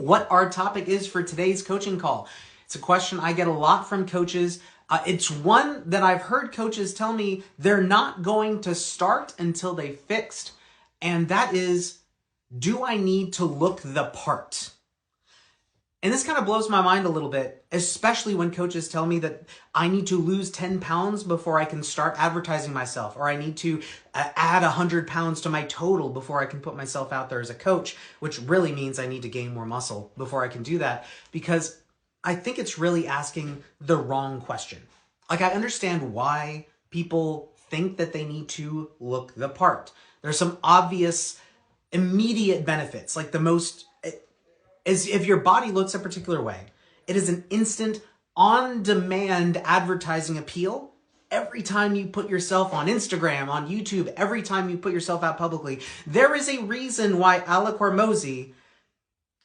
what our topic is for today's coaching call. It's a question I get a lot from coaches. It's one that I've heard coaches tell me they're not going to start until they fixed, and that is, do I need to look the part? And this kind of blows my mind a little bit, especially when coaches tell me that I need to lose 10 pounds before I can start advertising myself, or I need to add 100 pounds to my total before I can put myself out there as a coach, which really means I need to gain more muscle before I can do that, because I think it's really asking the wrong question. Like, I understand why people think that they need to look the part. There's some obvious immediate benefits, like the most is if your body looks a particular way, it is an instant, on-demand advertising appeal. Every time you put yourself on Instagram, on YouTube, every time you put yourself out publicly, there is a reason why Alec Hormozi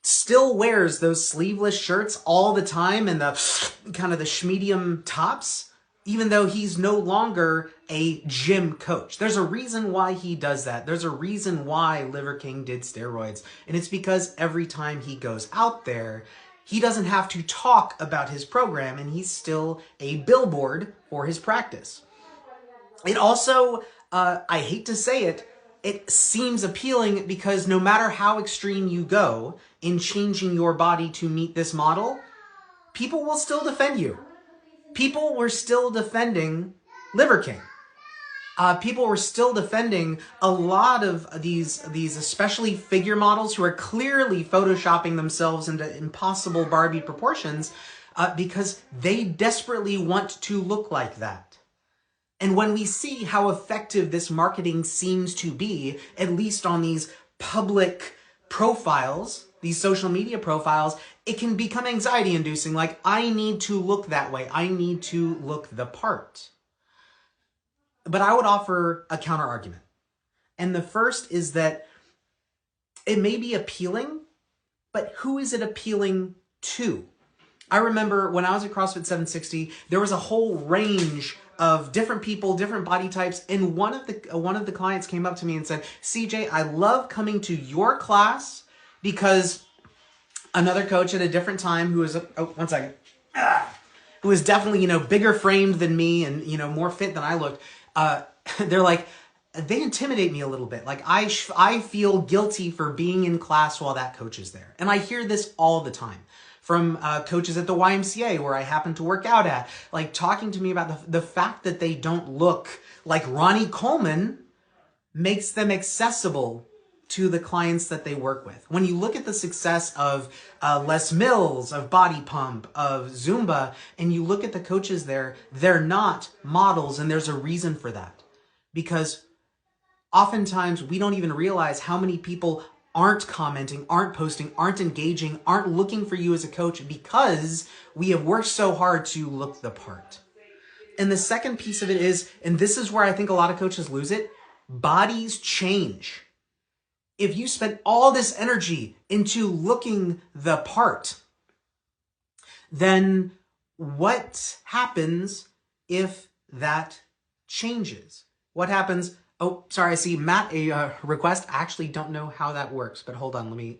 still wears those sleeveless shirts all the time and the kind of the schmedium tops, even though he's no longer a gym coach. There's a reason why he does that. There's a reason why Liver King did steroids. And it's because every time he goes out there, he doesn't have to talk about his program, and he's still a billboard for his practice. It also, I hate to say it, it seems appealing because no matter how extreme you go in changing your body to meet this model, people will still defend you. People were still defending Liver King. People were still defending a lot of these especially figure models who are clearly photoshopping themselves into impossible Barbie proportions because they desperately want to look like that. And when we see how effective this marketing seems to be, at least on these public profiles, these social media profiles, it can become anxiety inducing. Like, I need to look that way. I need to look the part. But I would offer a counter argument. And the first is that it may be appealing, but who is it appealing to? I remember when I was at CrossFit 760, there was a whole range of different people, different body types, and one of the clients came up to me and said, CJ, I love coming to your class because another coach at a different time who was, who was definitely, bigger framed than me and, more fit than I looked, they're like, they intimidate me a little bit. Like, I feel guilty for being in class while that coach is there. And I hear this all the time from coaches at the YMCA where I happen to work out at, like talking to me about the fact that they don't look like Ronnie Coleman makes them accessible to the clients that they work with. When you look at the success of Les Mills, of Body Pump, of Zumba, and you look at the coaches there, they're not models, and there's a reason for that. Because oftentimes we don't even realize how many people aren't commenting, aren't posting, aren't engaging, aren't looking for you as a coach because we have worked so hard to look the part. And the second piece of it is, and this is where I think a lot of coaches lose it, bodies change. If you spend all this energy into looking the part, then what happens if that changes? What happens? Oh, sorry, I see Matt, a request. I actually don't know how that works, but hold on, let me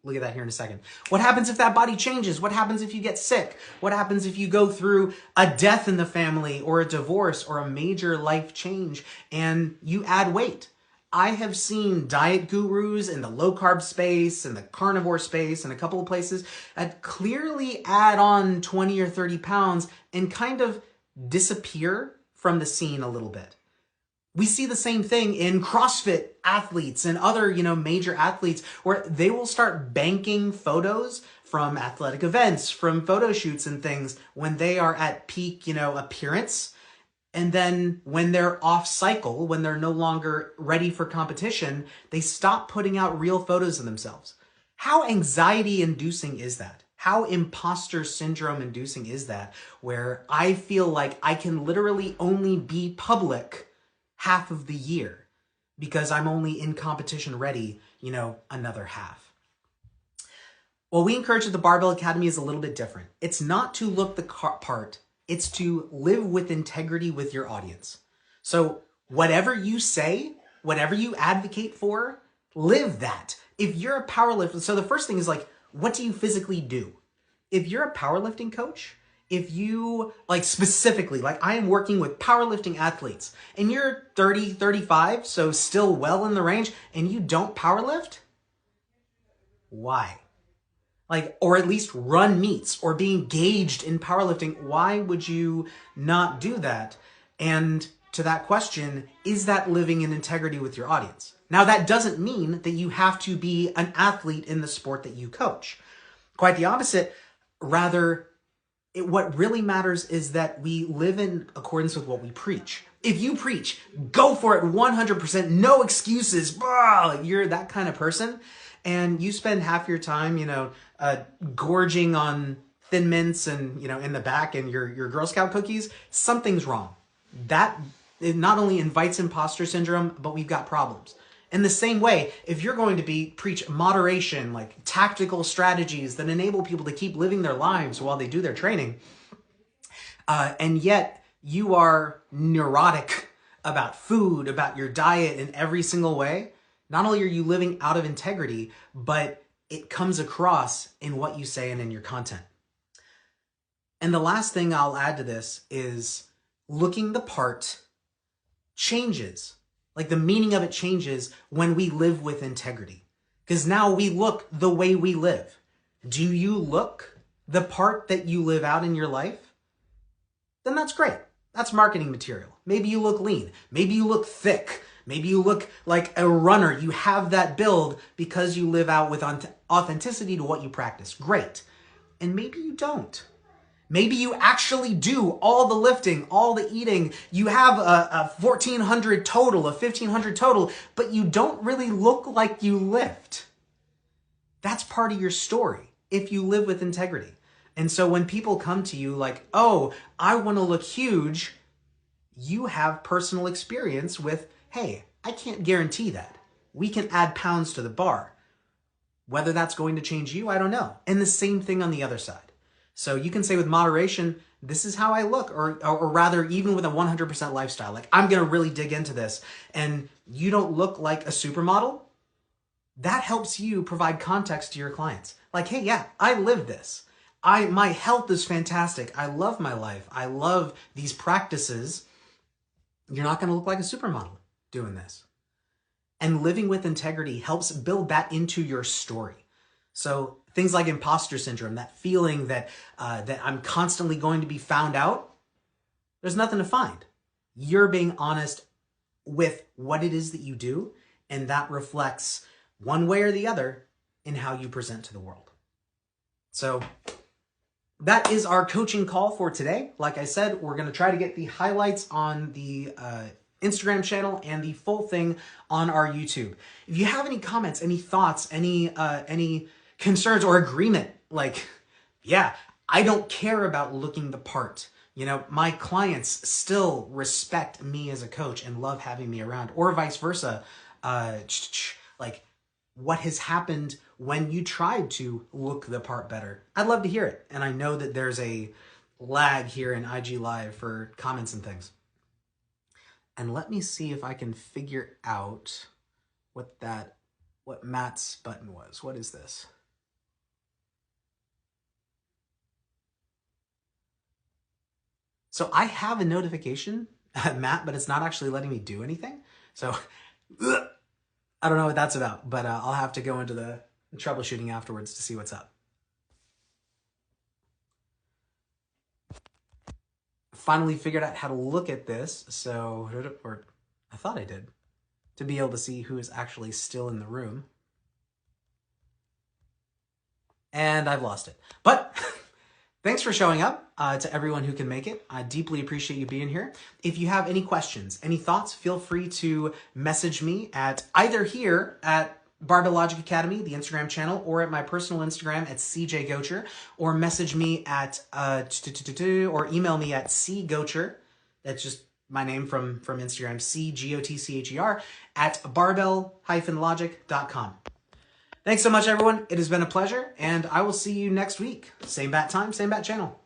look at that here in a second. What happens if that body changes? What happens if you get sick? What happens if you go through a death in the family or a divorce or a major life change and you add weight? I have seen diet gurus in the low carb space and the carnivore space and a couple of places that clearly add on 20 or 30 pounds and kind of disappear from the scene a little bit. We see the same thing in CrossFit athletes and other, major athletes where they will start banking photos from athletic events, from photo shoots and things when they are at peak, appearance. And then when they're off cycle, when they're no longer ready for competition, they stop putting out real photos of themselves. How anxiety inducing is that? How imposter syndrome inducing is that? Where I feel like I can literally only be public half of the year because I'm only in competition ready, another half. What we encourage at the Barbell Academy is a little bit different. It's not to look the part. It's to live with integrity with your audience. So whatever you say, whatever you advocate for, live that. If you're a powerlifter, so the first thing is like, what do you physically do? If you're a powerlifting coach, if you, like specifically, like I am working with powerlifting athletes, and you're 30, 35, so still well in the range, and you don't powerlift, why? Like, or at least run meets or be engaged in powerlifting, why would you not do that? And to that question, is that living in integrity with your audience? Now, that doesn't mean that you have to be an athlete in the sport that you coach. Quite the opposite. Rather, what really matters is that we live in accordance with what we preach. If you preach, go for it 100%, no excuses, blah, you're that kind of person, and you spend half your time, gorging on Thin Mints and, in the back and your Girl Scout cookies, something's wrong. That it not only invites imposter syndrome, but we've got problems. In the same way, if you're going to preach moderation, like tactical strategies that enable people to keep living their lives while they do their training, and yet you are neurotic about food, about your diet in every single way, not only are you living out of integrity, but it comes across in what you say and in your content. And the last thing I'll add to this is looking the part changes. Like the meaning of it changes when we live with integrity. Because now we look the way we live. Do you look the part that you live out in your life? Then that's great. That's marketing material. Maybe you look lean. Maybe you look thick. Maybe you look like a runner. You have that build because you live out with authenticity to what you practice. Great. And maybe you don't. Maybe you actually do all the lifting, all the eating. You have a 1,400 total, a 1,500 total, but you don't really look like you lift. That's part of your story if you live with integrity. And so when people come to you like, oh, I want to look huge, you have personal experience with, hey, I can't guarantee that. We can add pounds to the bar. Whether that's going to change you, I don't know. And the same thing on the other side. So you can say with moderation, this is how I look, or rather even with a 100% lifestyle, like I'm going to really dig into this and you don't look like a supermodel. That helps you provide context to your clients. Like, hey, yeah, I live this. My health is fantastic. I love my life. I love these practices. You're not going to look like a supermodel doing this. And living with integrity helps build that into your story. So things like imposter syndrome, that feeling that I'm constantly going to be found out, there's nothing to find. You're being honest with what it is that you do, and that reflects one way or the other in how you present to the world. So that is our coaching call for today. Like I said, we're going to try to get the highlights on the Instagram channel and the full thing on our YouTube. If you have any comments, any thoughts, any concerns or agreement, like, yeah, I don't care about looking the part. My clients still respect me as a coach and love having me around, or vice versa. Like, what has happened when you tried to look the part better? I'd love to hear it. And I know that there's a lag here in IG Live for comments and things. And let me see if I can figure out what Matt's button was. What is this? So I have a notification, Matt, but it's not actually letting me do anything. So I don't know what that's about, but I'll have to go into the troubleshooting afterwards to see what's up. Finally figured out how to look at this, so, or I thought I did, to be able to see who is actually still in the room. And I've lost it. But thanks for showing up to everyone who can make it. I deeply appreciate you being here. If you have any questions, any thoughts, feel free to message me at either here at Barbell Logic Academy, the Instagram channel, or at my personal Instagram at cjgocher, or message me at, or email me at cgocher, that's just my name from Instagram, cgotcher, at barbell-logic.com. Thanks so much, everyone. It has been a pleasure, and I will see you next week. Same bat time, same bat channel.